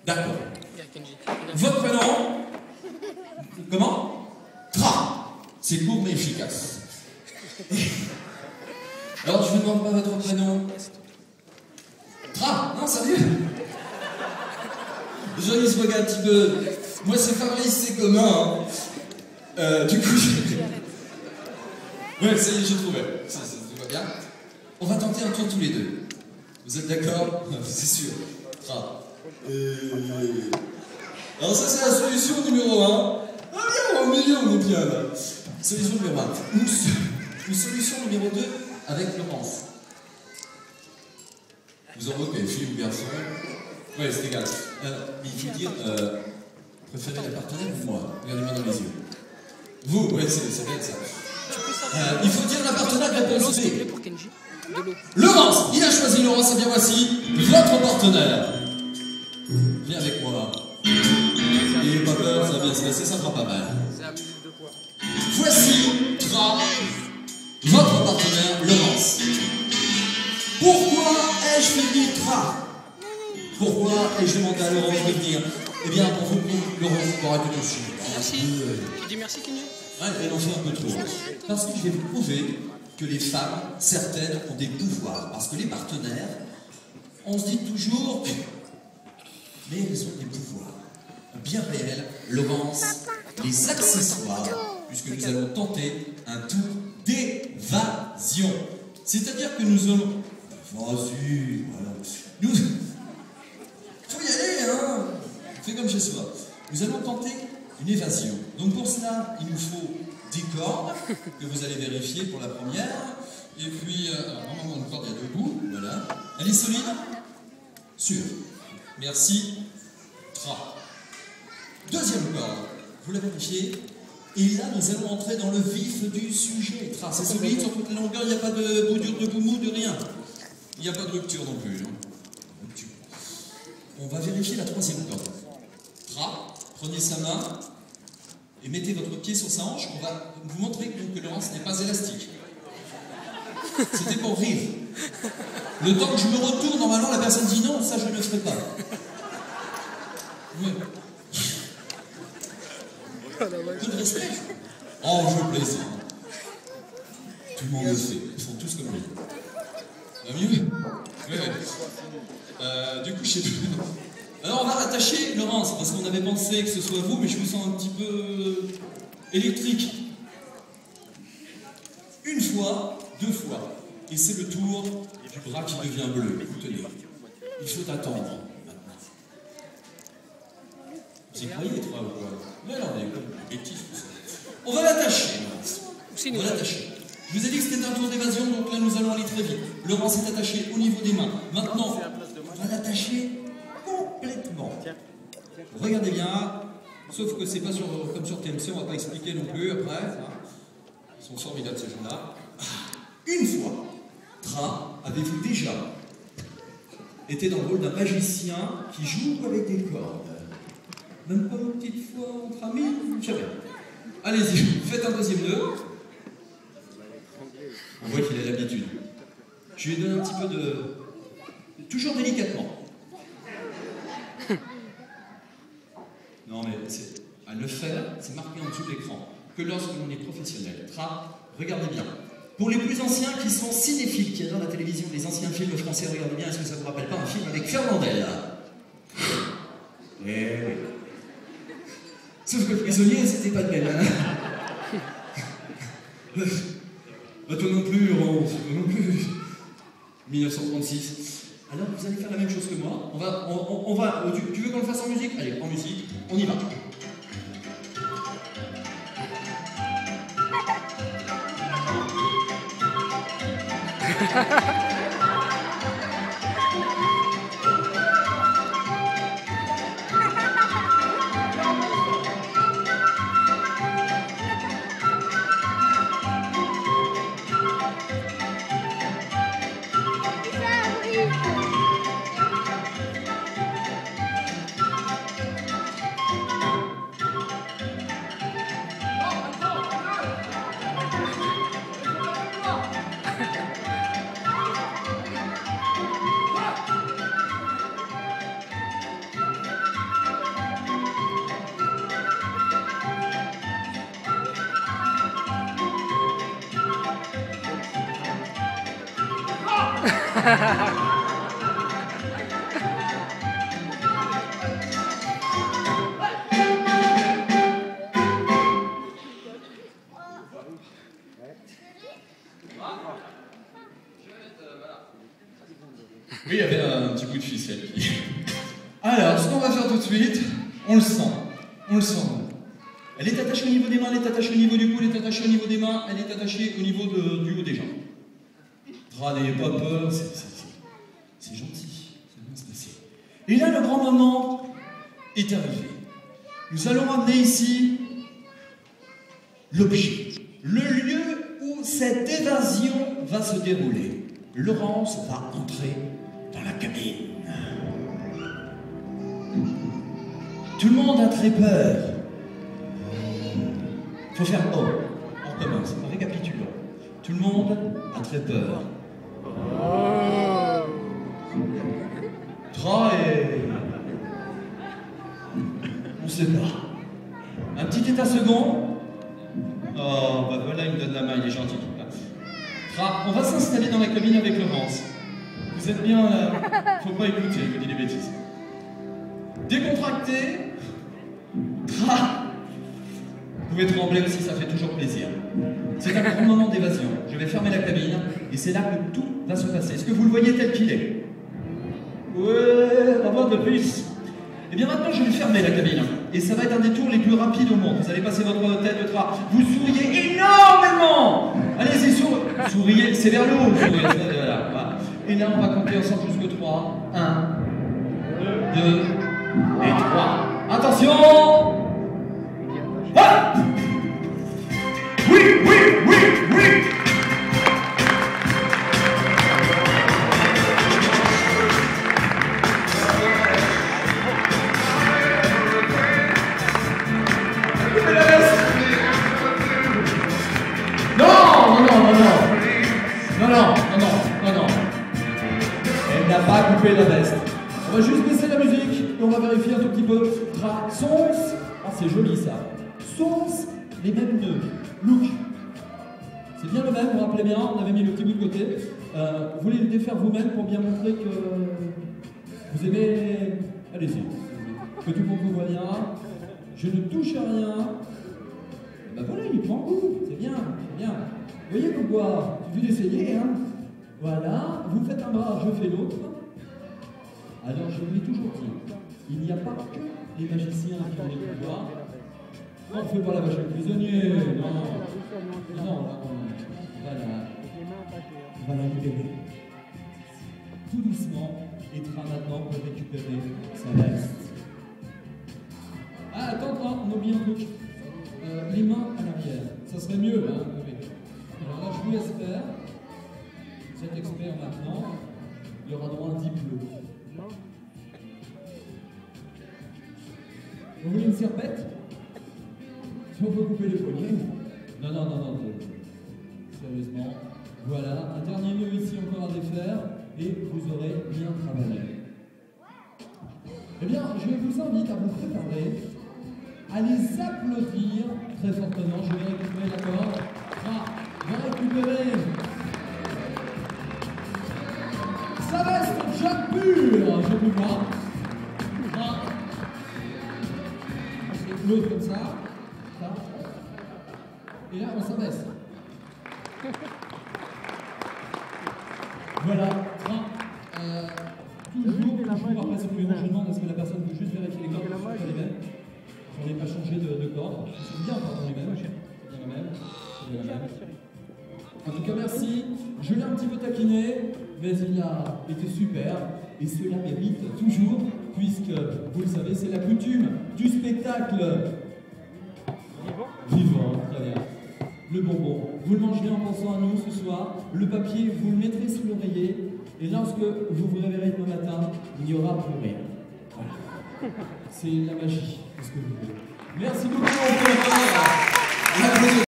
D'accord. Votre prénom? Comment? Tra. C'est court mais efficace. Alors, je ne vous demande pas votre prénom. Tra. Non, sérieux? Jolie se regarde un petit peu. Moi, c'est Fabrice, c'est commun. Du coup, ouais, ça y est, j'ai trouvé. Ça va bien. On va tenter un tour tous les deux. Vous êtes d'accord? C'est sûr. Tra. Alors ça, c'est la solution numéro 1. Ah bien, au milieu, on est bien là. Solution numéro 1. Une solution numéro 2 avec Laurence. Vous en moquez, fille ou garçon? Ouais, c'est égal. Mais il faut dire, préférez la partenaire ou moi? Regardez-moi dans les yeux. Vous, ouais, c'est bien ça. Il faut dire la partenaire de réponse B. Laurence, il a choisi Laurence, et bien voici votre partenaire. Viens avec moi. N'ayez pas peur, ça va bien se passer, ça fera pas mal. Voici, Tra, votre partenaire, Laurence. Pourquoi ai-je fait venir Tra? Pourquoi ai-je demandé à Laurence de venir? Eh bien, pour vous, Laurence, pour arrêter dessus. Merci. Tu dis merci, Kenji? Ouais, elle en fait un peu trop. Parce que je vais vous prouver que les femmes, certaines, ont des pouvoirs. Parce que les partenaires, on se dit toujours, mais elles ont des pouvoirs bien réels. Laurence, les accessoires, puisque nous allons tenter un tour d'évasion. C'est-à-dire que nous allons... Vas-y, voilà. Nous... Faut y aller, hein. Fais comme chez soi. Nous allons tenter une évasion. Donc pour cela, il nous faut des cordes que vous allez vérifier pour la première. Et puis, normalement, une corde, il y a deux bouts. Voilà. Elle est solide? Sûre. Merci. Tra. Deuxième corde. Vous la vérifiez. Et là, nous allons entrer dans le vif du sujet. Tra. C'est solide sur toute la longueur. Il n'y a pas de bout dur, de bout mou, de rien. Il n'y a pas de rupture non plus. Hein. Rupture. On va vérifier la troisième corde. Tra. Prenez sa main et mettez votre pied sur sa hanche. On va vous montrer que Laurence n'est pas élastique. C'était pour rire. Le temps que je me retourne, normalement, la personne dit non, ça je ne le ferai pas. Oui. Peu de respect. Oh, je plaisir. Tout le monde le fait. Ils font tous comme lui. Ça va mieux? Oui, oui. Du coup, je sais plus. Alors, on va rattacher Laurence, parce qu'on avait pensé que ce soit vous, mais je vous sens un petit peu électrique. Une fois, deux fois. Et c'est le tour du bras qui devient bleu. Vous tenez. Il faut attendre maintenant. Vous y croyez, trois ou quoi? Mais non, on est comme bêtises, tout ça. On va l'attacher, Laurence. On va l'attacher. Je vous ai dit que c'était un tour d'évasion, donc là nous allons aller très vite. Laurence est attachée au niveau des mains. Maintenant, on va l'attacher complètement. Regardez bien, sauf que c'est pas comme sur TMC, on va pas expliquer non plus après. Hein. Ils sont formidables ces gens-là. Une fois, Tra, avez-vous déjà été dans le rôle d'un magicien qui joue avec des cordes? Même pas une petite fois entre amis? Jamais. Allez-y, faites un deuxième nœud. On voit qu'il a l'habitude. Je lui ai donné un petit peu de... Toujours délicatement. Non mais à le faire, c'est marqué en dessous de l'écran. Que lorsque l'on est professionnel. Tra, regardez bien. Pour les plus anciens qui sont cinéphiles, qui regardent la télévision, les anciens films français, regardez bien, est-ce que ça vous rappelle pas un film avec Fernandel? Eh oui. Sauf que le prisonnier, c'était pas le même. Hein. Bah, toi non plus, Laurent, toi non plus. 1936. Alors, vous allez faire la même chose que moi. On va tu veux qu'on le fasse en musique? Allez, en musique, on y va. Oui, il y avait un petit bout de ficelle. Alors, ce qu'on va faire tout de suite, on le sent. On le sent. Elle est attachée au niveau des mains, elle est attachée au niveau du cou, elle est attachée au niveau des mains, elle est attachée au niveau du haut des jambes. N'ayez pas peur, c'est gentil, ça va se passer. Et là, le grand moment est arrivé. Nous allons amener ici l'objet, le lieu où cette évasion va se dérouler. Laurence va entrer dans la cabine. Tout le monde a très peur. Faut faire O. On recommence, récapitulons. Tout le monde a très peur. Tra et... on sait pas. Un petit état second. Oh, bah voilà, il me donne la main, il est gentil. Tra, on va s'installer dans la cabine avec Laurence. Vous êtes bien là? Faut pas écouter, il me dit des bêtises. Décontracté. Tra. Vous pouvez trembler aussi, ça fait toujours plaisir. C'est un grand moment d'évasion. Je vais fermer la cabine et c'est là que tout va se passer. Est-ce que vous le voyez tel qu'il est? Ouais, on va voir de plus. Et bien maintenant, je vais fermer la cabine. Et ça va être un des tours les plus rapides au monde. Vous allez passer votre tête de Tra. Vous souriez énormément. Allez-y, souriez. C'est vers le haut, le sourire. Voilà. Et là, on va compter ensemble jusqu'au 3. 1, 2 et 3. Attention! Ah! Oui, oui, oui, oui! Non. Elle n'a pas coupé la veste. On va juste baisser la musique et on va vérifier un tout petit peu. Sons. Ah, c'est joli ça. Sons, les mêmes nœuds. Look. C'est bien le même, vous vous rappelez bien, on avait mis le petit bout de côté. Vous voulez le défaire vous-même pour bien montrer que vous aimez. Allez-y. Que tout le monde vous voit bien. Je ne touche à rien. Ben voilà, il prend goût. C'est bien, c'est bien. Vous voyez comme quoi, il suffit d'essayer, hein. Voilà, vous faites un bras, je fais l'autre. Alors je vous l'ai toujours dit, il n'y a pas que les magiciens qui ont les pouvoirs. Non, on ne fait pas la vache avec prisonnier, non, on va la libérer. Tout doucement, et Tra maintenant pour récupérer sa veste. Ah, attends, on oublie un truc. Les mains à l'arrière, ça serait mieux, hein. Alors là, je vous laisse faire. Vous êtes expert maintenant. Il y aura droit à un diplôme. Vous voulez une serpette? Si on peut couper les poignets? Non. Sérieusement. Voilà, un dernier nœud ici encore à défaire. Et vous aurez bien travaillé. Eh bien, je vous invite à vous préparer, à les applaudir très fortement. Je vais récupérer la corde. Va récupérer sa veste Jacques Pur, je vous vois. L'autre comme ça. Et là, on s'abaisse. Voilà. Toujours après ce plus je demande à ce que la personne peut juste vérifier les cordes sur les mêmes. On n'est pas changé de corde. C'est bien, pardon, les mêmes. C'est bien la même. En tout cas, merci. Je l'ai un petit peu taquiné, mais il a été super. Et cela mérite toujours, puisque, vous le savez, c'est la coutume du spectacle vivant. Très bien. Le bonbon, vous le mangerez en pensant à nous ce soir. Le papier, vous le mettrez sous l'oreiller. Et lorsque vous vous réveillerez demain matin, il n'y aura plus rien. Voilà. C'est la magie. Est-ce que vous voulez. Merci beaucoup.